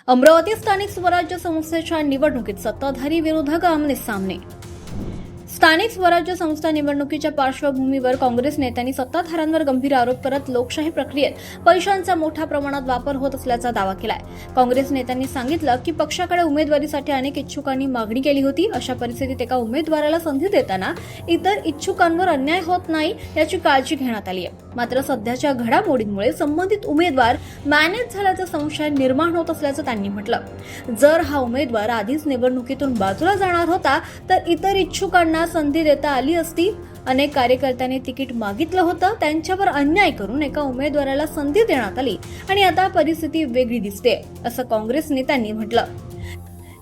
अमरावती स्थानिक स्वराज्य संस्थेच्या निवडणुकीत सत्ताधारी विरोधक आमने सामने। स्थानिक स्वराज्य संस्था निवडणुकीच्या पार्श्वभूमीवर काँग्रेस नेत्यांनी सत्ताधाऱ्यांवर गंभीर आरोप करत लोकशाही प्रक्रियेत पैशांचा मोठ्या प्रमाणात वापर होत असल्याचा दावा केलाय। काँग्रेस नेत्यांनी सांगितलं की पक्षाकडे उमेदवारीसाठी अनेक इच्छुकांनी मागणी केली होती। अशा परिस्थितीत एका उमेदवाराला संधी देताना इतर इच्छुकांवर अन्याय होत नाही याची काळजी घेण्यात आली आहे। मात्र सध्याच्या घडामोडींमुळे संबंधित उमेदवार मॅनेज झाल्याचा संशय निर्माण होत असल्याचं त्यांनी म्हटलं। जर हा उमेदवार आधीच निवडणुकीतून बाजूला जाणार होता तर इतर इच्छुकांना संधी देता आली असती। अनेक कार्यकर्त्यांनी तिकीट मागितलं होतं, त्यांच्यावर अन्याय करून एका उमेदवाराला संधी देण्यात आली आणि आता परिस्थिती वेगळी दिसते, असं काँग्रेस नेत्यांनी म्हटलं।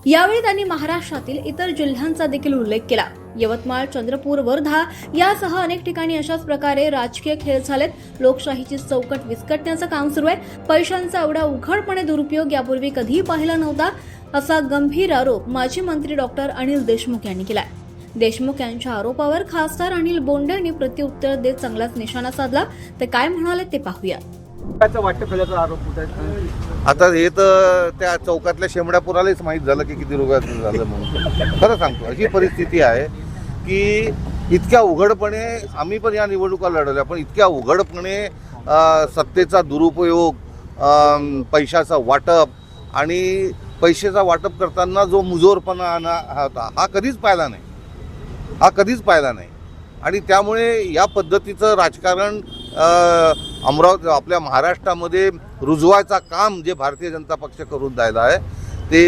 यावेळी त्यांनी महाराष्ट्रातील इतर जिल्ह्यांचा देखील उल्लेख केला। यवतमाळ, चंद्रपूर, वर्धा यासह अनेक ठिकाणी अशाच प्रकारे राजकीय खेळ झालेत। लोकशाहीची चौकट विस्कटण्याचं काम सुरू आहे। पैशांचा एवढा उघडपणे दुरुपयोग यापूर्वी कधीही पाहिला नव्हता, असा गंभीर आरोप माजी मंत्री डॉक्टर अनिल देशमुख यांनी केलाय। देशमुख यांच्या आरोपावर खासदार अनिल बोंडे यांनी प्रत्युत्तर देत चांगलाच निशाणा साधला। ते काय म्हणाले ते पाहूया। आता हे तर त्या चौकातल्या शेमड्यापुरालाच माहीत झालं की किती रुपयाचं झालं म्हणून। खरं सांगतो, अशी परिस्थिती आहे की इतक्या उघडपणे आम्ही पण या निवडणुका लढवल्या, पण इतक्या उघडपणे सत्तेचा दुरुपयोग, पैशाचा वाटप आणि पैशाचा वाटप करताना जो मुजोरपणा हा कधीच पाहिला नाही आणि त्यामुळे या पद्धतीचं राजकारण अमरावती आपल्या महाराष्ट्रामध्ये रुजवायचा काम जे भारतीय जनता पक्ष करून राहिला आहे ते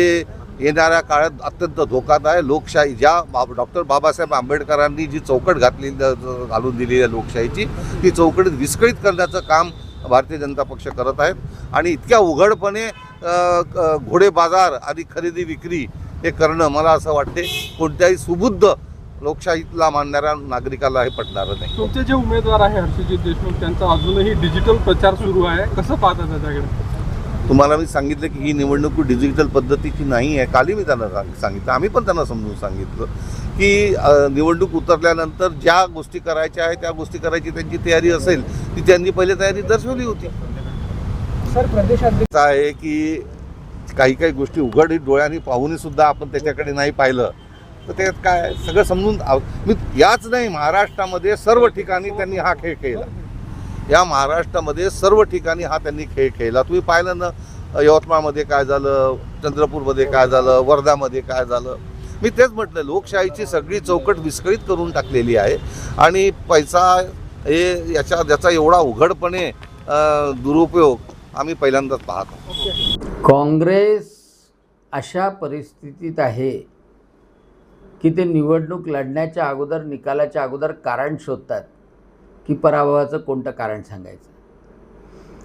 येणाऱ्या काळात अत्यंत धोकादायक आहे। लोकशाही ज्या डॉक्टर बाबासाहेब आंबेडकरांनी जी चौकट घालून दिलेली आहे लोकशाहीची, ती चौकट विस्कळीत करण्याचं काम भारतीय जनता पक्ष करत आहेत आणि इतक्या उघडपणे घोडे बाजार आणि खरेदी विक्री हे करणं मला असं वाटते कोणत्याही सुबुद्ध लोकशाहीला मानणाऱ्या नागरिकाला हे पटणार नाही। तुमचे जे उमेदवार आहे हर्षजित देशमुख, त्यांचा अजूनही डिजिटल प्रचार सुरू आहे, कसं पाहता त्याच्याकडे? तुम्हाला मी सांगितलं की ही निवडणूक डिजिटल पद्धतीची नाही आहे। कालही मी त्यांना सांगितलं, आम्ही पण त्यांना समजून सांगितलं की निवडणूक उतरल्यानंतर ज्या गोष्टी करायच्या आहेत त्या गोष्टी करायची त्यांची तयारी असेल ती त्यांनी पहिले तयारी दर्शवली होती। सर, प्रदेशाध्यक्ष आहे की काही गोष्टी उघड डोळ्यांनी पाहूनही सुद्धा आपण त्याच्याकडे नाही पाहिलं तर त्यात काय सगळं समजून मी याच नाही, महाराष्ट्रामध्ये सर्व ठिकाणी त्यांनी हा खेळ खेळला। या महाराष्ट्रामध्ये सर्व ठिकाणी हा त्यांनी खेळ खेळला। तुम्ही पाहिलं ना, यवतमाळमध्ये काय झालं, चंद्रपूरमध्ये काय झालं, वर्धामध्ये काय झालं। मी तेच म्हटलं, लोकशाहीची सगळी चौकट विस्कळीत करून टाकलेली आहे आणि पैसा हे याचा एवढा उघडपणे दुरुपयोग आम्ही पहिल्यांदाच पाहतो। काँग्रेस अशा परिस्थितीत आहे की ते निवडणूक लढण्याच्या अगोदर, निकालाच्या अगोदर कारण शोधतात की पराभवाचं कोणतं कारण सांगायचं।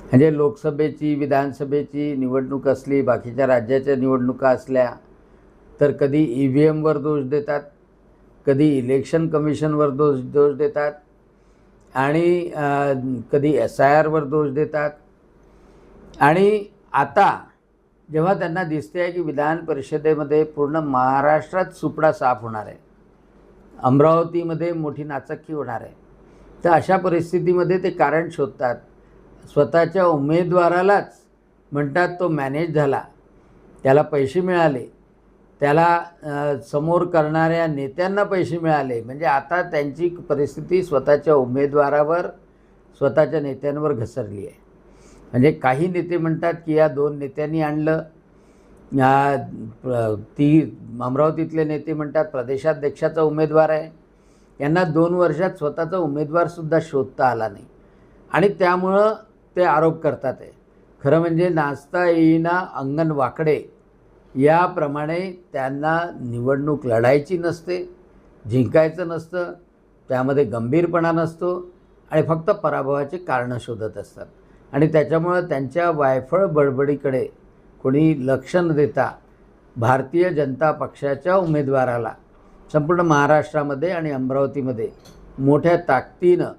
म्हणजे लोकसभेची, विधानसभेची निवडणूक असली, बाकीच्या राज्याच्या निवडणुका असल्या तर कधी EVMवर दोष देतात, कधी इलेक्शन कमिशनवर दोष देतात आणि कधी SIRवर दोष देतात। आणि आता जेव्हा त्यांना दिसते आहे की विधान परिषदेमध्ये पूर्ण महाराष्ट्रात सुपडा साफ होणार आहे, अमरावतीमध्ये मोठी नाचक्की होणार आहे, तर अशा परिस्थितीमध्ये ते कारण शोधतात। स्वतःच्या उमेदवारालाच म्हणतात तो मॅनेज झाला, त्याला पैसे मिळाले, त्याला समोर करणाऱ्या नेत्यांना पैसे मिळाले। म्हणजे आता त्यांची परिस्थिती स्वतःच्या उमेदवारावर, स्वतःच्या नेत्यांवर घसरली आहे। म्हणजे काही नेते म्हणतात की या 2 नेत्यांनी आणलं, अमरावतीतले नेते म्हणतात प्रदेशाध्यक्षाचा उमेदवार आहे, यांना 2 वर्षात स्वतःचा उमेदवारसुद्धा शोधता आला नाही आणि त्यामुळं ते आरोप करतात आहे। खरं म्हणजे नाचता येईना अंगण वाकडे याप्रमाणे त्यांना निवडणूक लढायची नसते, जिंकायचं नसतं, त्यामध्ये गंभीरपणा नसतो आणि फक्त पराभवाचे कारणं शोधत असतात आणि त्याच्यामुळं त्यांच्या वायफळ बडबडीकडे कोणी लक्ष न देता भारतीय जनता पक्षाच्या उमेदवाराला संपूर्ण महाराष्ट्रामध्ये आणि अमरावतीमध्ये मोठ्या ताकदीनं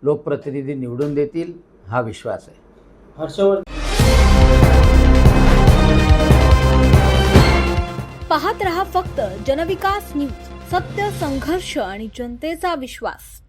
लोकप्रतिनिधी निवडून देतील हा विश्वास आहे। पाहत रहा फक्त जनविकास न्यूज, सत्य, संघर्ष आणि जनतेचा विश्वास।